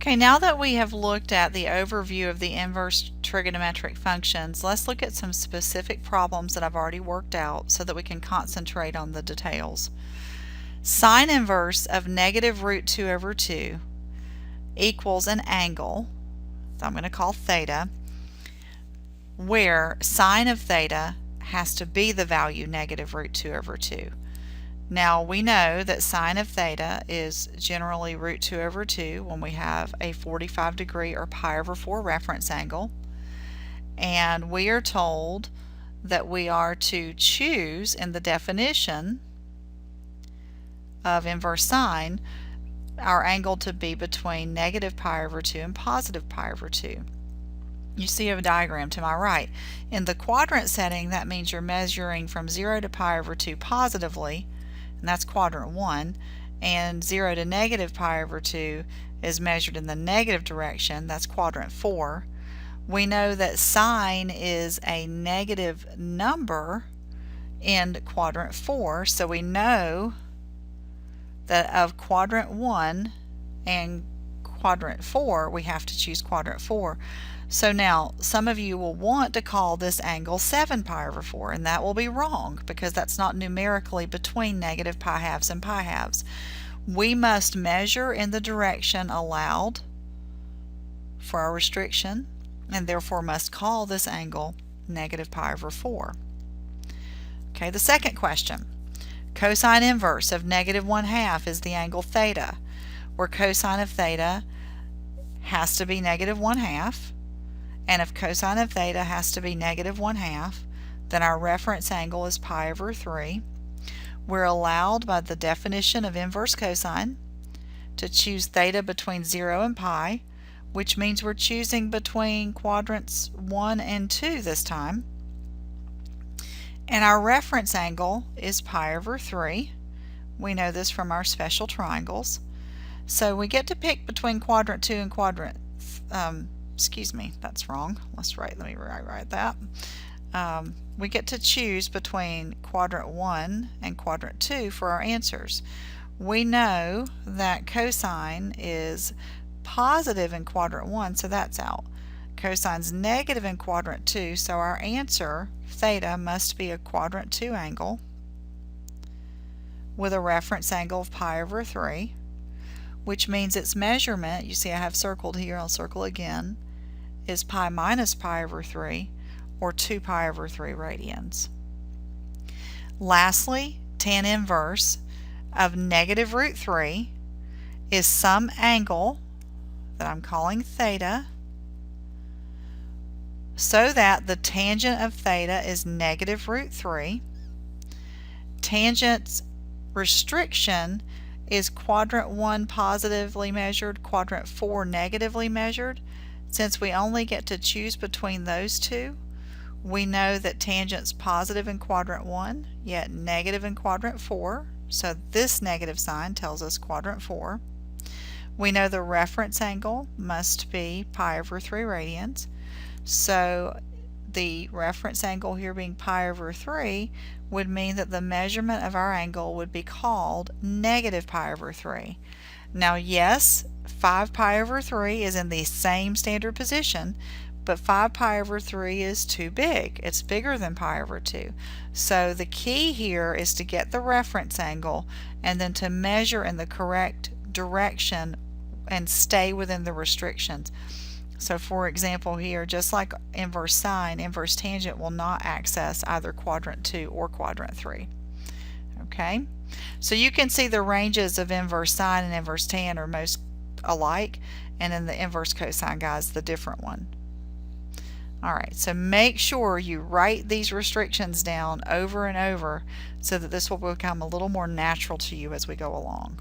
Okay, now that we have looked at the overview of the inverse trigonometric functions, let's look at some specific problems that I've already worked out so that we can concentrate on the details. Sine inverse of negative root 2 over 2 equals an angle, so I'm going to call theta, where sine of theta has to be the value negative root 2 over 2. Now we know that sine of theta is generally root 2 over 2 when we have a 45 degree or pi over 4 reference angle. And we are told that we are to choose in the definition of inverse sine our angle to be between negative pi over 2 and positive pi over 2. You see a diagram to my right. In the quadrant setting, that means you're measuring from 0 to pi over 2 positively, and that's quadrant 1, and 0 to negative pi over 2 is measured in the negative direction, that's quadrant 4. We know that sine is a negative number in quadrant 4, so we know that of quadrant 1 and quadrant 4, we have to choose quadrant 4. So now, some of you will want to call this angle 7 pi over 4, and that will be wrong because that's not numerically between negative pi halves and pi halves. We must measure in the direction allowed for our restriction, and therefore must call this angle negative pi over 4. Okay, the second question. Cosine inverse of negative 1/2 is the angle theta, where cosine of theta has to be negative 1/2. And if cosine of theta has to be negative 1/2, then our reference angle is pi over 3. We're allowed by the definition of inverse cosine to choose theta between 0 and pi, which means we're choosing between quadrants 1 and 2 this time. And our reference angle is pi over 3. We know this from our special triangles. So we get to pick between quadrant 2 and quadrant excuse me, that's wrong. Let me rewrite that. We get to choose between quadrant 1 and quadrant 2 for our answers. We know that cosine is positive in quadrant 1, so that's out. Cosine's negative in quadrant 2, so our answer, theta, must be a quadrant 2 angle with a reference angle of pi over 3, which means its measurement, you see I have circled here, I'll circle again, is pi minus pi over 3, or 2 pi over 3 radians. Lastly, tan inverse of negative root 3 is some angle that I'm calling theta, so that the tangent of theta is negative root 3. Tangent's restriction is quadrant 1 positively measured, quadrant 4 negatively measured. Since we only get to choose between those two, we know that tangent's positive in quadrant 1, yet negative in quadrant 4. So this negative sign tells us quadrant 4. We know the reference angle must be pi over 3 radians. So the reference angle here being pi over 3 would mean that the measurement of our angle would be called negative pi over 3. Now yes, 5 pi over 3 is in the same standard position, but 5 pi over 3 is too big. It's bigger than pi over 2. So the key here is to get the reference angle and then to measure in the correct direction and stay within the restrictions. So for example here, just like inverse sine, inverse tangent will not access either quadrant 2 or quadrant 3. Okay, so you can see the ranges of inverse sine and inverse tan are most alike, and in the inverse cosine, guys, the different one. Alright, so make sure you write these restrictions down over and over so that this will become a little more natural to you as we go along.